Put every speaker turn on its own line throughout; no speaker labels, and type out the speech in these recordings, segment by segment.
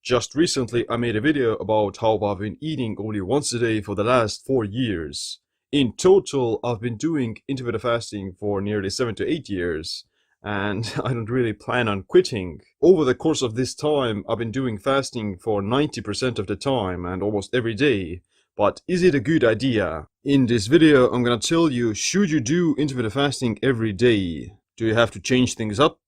Just recently I made a video about how I've been eating only once a day for the last 4 years. In total, I've been doing intermittent fasting for nearly 7 to 8 years, and I don't really plan on quitting. Over the course of this time, I've been doing fasting for 90% of the time and almost every day. But is it a good idea? In this video, I'm gonna tell you, should you do intermittent fasting every day? Do you have to change things up?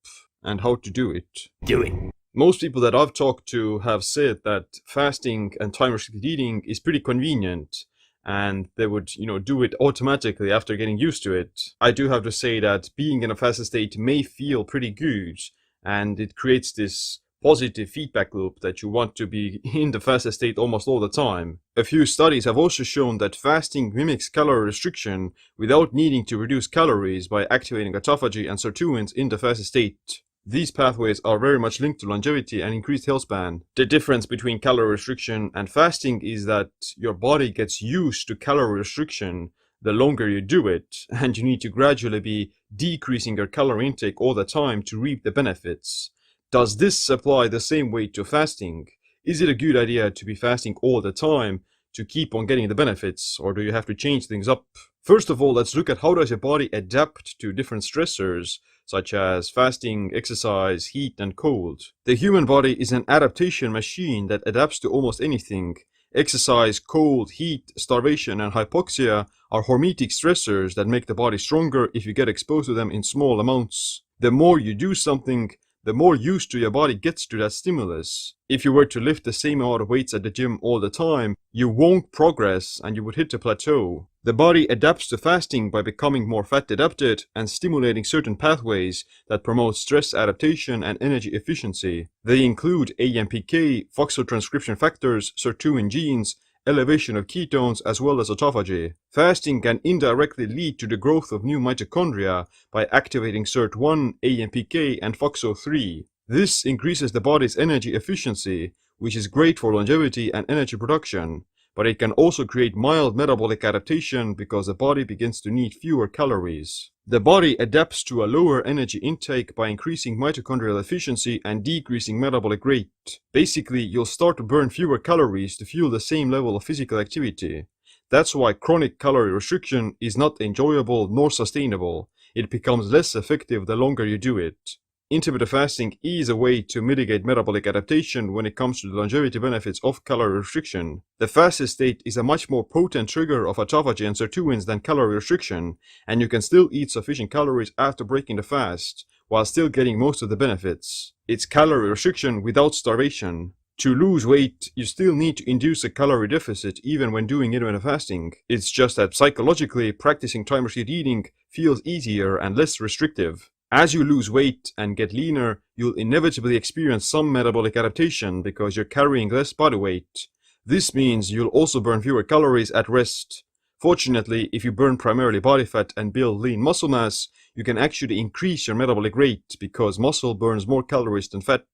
And how to do it?
Do it.
Most people that I've talked to have said that fasting and time-restricted eating is pretty convenient, and they would, do it automatically after getting used to it. I do have to say that being in a fasted state may feel pretty good, and it creates this positive feedback loop that you want to be in the fasted state almost all the time. A few studies have also shown that fasting mimics calorie restriction without needing to reduce calories by activating autophagy and sirtuins in the fasted state. These pathways are very much linked to longevity and increased health span. The difference between calorie restriction and fasting is that your body gets used to calorie restriction the longer you do it, and you need to gradually be decreasing your calorie intake all the time to reap the benefits. Does this apply the same way to fasting? Is it a good idea to be fasting all the time to keep on getting the benefits, or do you have to change things up? First of all, let's look at how does your body adapt to different stressors, such as fasting, exercise, heat, and cold. The human body is an adaptation machine that adapts to almost anything. Exercise, cold, heat, starvation, and hypoxia are hormetic stressors that make the body stronger if you get exposed to them in small amounts. The more you do something, the more used to your body gets to that stimulus. If you were to lift the same amount of weights at the gym all the time, you won't progress and you would hit a plateau. The body adapts to fasting by becoming more fat adapted and stimulating certain pathways that promote stress adaptation and energy efficiency. They include AMPK, phosphotranscription factors, sirtuin genes, elevation of ketones, as well as autophagy. Fasting can indirectly lead to the growth of new mitochondria by activating SIRT1, AMPK, and FOXO3. This increases the body's energy efficiency, which is great for longevity and energy production, but it can also create mild metabolic adaptation because the body begins to need fewer calories. The body adapts to a lower energy intake by increasing mitochondrial efficiency and decreasing metabolic rate. Basically, you'll start to burn fewer calories to fuel the same level of physical activity. That's why chronic calorie restriction is not enjoyable nor sustainable. It becomes less effective the longer you do it. Intermittent fasting is a way to mitigate metabolic adaptation when it comes to the longevity benefits of calorie restriction. The fasted state is a much more potent trigger of autophagy and sirtuins than calorie restriction, and you can still eat sufficient calories after breaking the fast, while still getting most of the benefits. It's calorie restriction without starvation. To lose weight, you still need to induce a calorie deficit even when doing intermittent fasting. It's just that psychologically, practicing time-restricted eating feels easier and less restrictive. As you lose weight and get leaner, you'll inevitably experience some metabolic adaptation because you're carrying less body weight. This means you'll also burn fewer calories at rest. Fortunately, if you burn primarily body fat and build lean muscle mass, you can actually increase your metabolic rate because muscle burns more calories than fat.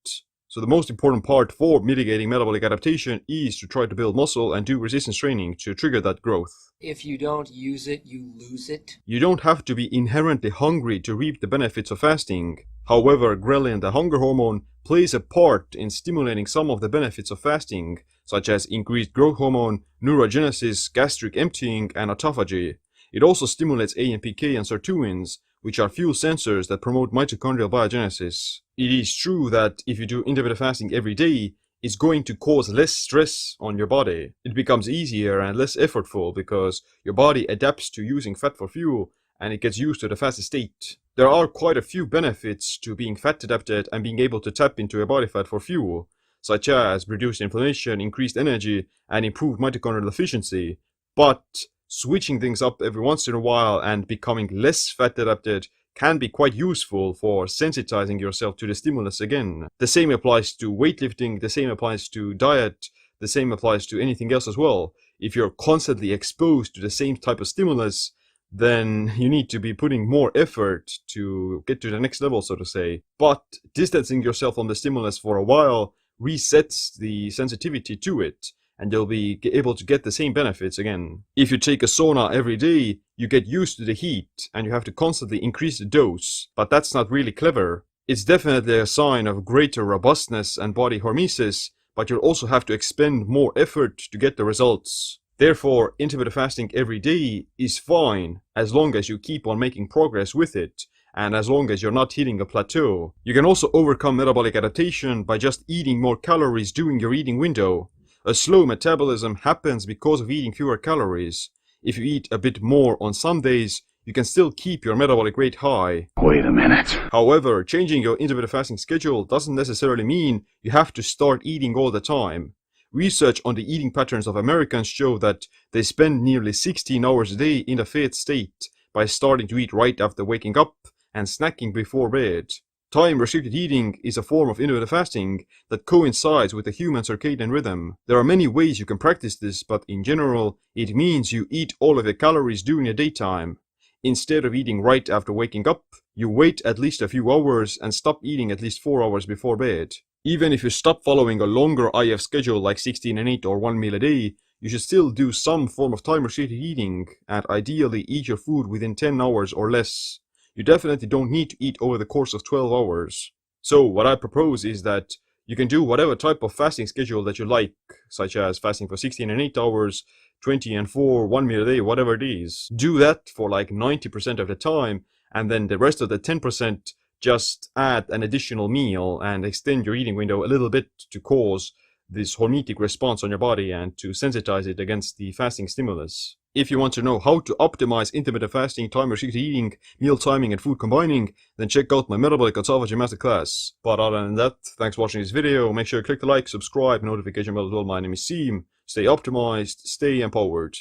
So the most important part for mitigating metabolic adaptation is to try to build muscle and do resistance training to trigger that growth.
If you don't use it, you lose it.
You don't have to be inherently hungry to reap the benefits of fasting. However, ghrelin, the hunger hormone, plays a part in stimulating some of the benefits of fasting, such as increased growth hormone, neurogenesis, gastric emptying, and autophagy. It also stimulates AMPK and sirtuins, which are fuel sensors that promote mitochondrial biogenesis. It is true that if you do intermittent fasting every day, it's going to cause less stress on your body. It becomes easier and less effortful because your body adapts to using fat for fuel and it gets used to the fasted state. There are quite a few benefits to being fat adapted and being able to tap into your body fat for fuel, such as reduced inflammation, increased energy, and improved mitochondrial efficiency. But switching things up every once in a while and becoming less fat adapted can be quite useful for sensitizing yourself to the stimulus again. The same applies to weightlifting, the same applies to diet, the same applies to anything else as well. If you're constantly exposed to the same type of stimulus, then you need to be putting more effort to get to the next level, so to say. But distancing yourself from the stimulus for a while resets the sensitivity to it, and you'll be able to get the same benefits again. If you take a sauna every day, you get used to the heat and you have to constantly increase the dose, but that's not really clever. It's definitely a sign of greater robustness and body hormesis, but you'll also have to expend more effort to get the results. Therefore, intermittent fasting every day is fine as long as you keep on making progress with it, and as long as you're not hitting a plateau. You can also overcome metabolic adaptation by just eating more calories during your eating window. A slow metabolism happens because of eating fewer calories. If you eat a bit more on some days, you can still keep your metabolic rate high.
Wait a minute.
However, changing your intermittent fasting schedule doesn't necessarily mean you have to start eating all the time. Research on the eating patterns of Americans show that they spend nearly 16 hours a day in a fed state by starting to eat right after waking up and snacking before bed. Time-restricted eating is a form of intermittent fasting that coincides with the human circadian rhythm. There are many ways you can practice this, but in general, it means you eat all of your calories during the daytime. Instead of eating right after waking up, you wait at least a few hours and stop eating at least 4 hours before bed. Even if you stop following a longer IF schedule like 16 and 8 or 1 meal a day, you should still do some form of time-restricted eating and ideally eat your food within 10 hours or less. You definitely don't need to eat over the course of 12 hours. So what I propose is that you can do whatever type of fasting schedule that you like, such as fasting for 16 and 8 hours, 20 and 4, 1 meal a day, whatever it is. Do that for like 90% of the time, and then the rest of the 10% just add an additional meal and extend your eating window a little bit to cause this hormetic response on your body and to sensitize it against the fasting stimulus. If you want to know how to optimize intermittent fasting, time-restricted eating, meal timing, and food combining, then check out my Metabolic Autophagy Masterclass. But other than that, thanks for watching this video. Make sure you click the like, subscribe, notification bell as well. My name is Seem. Stay optimized, stay empowered.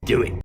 Do it.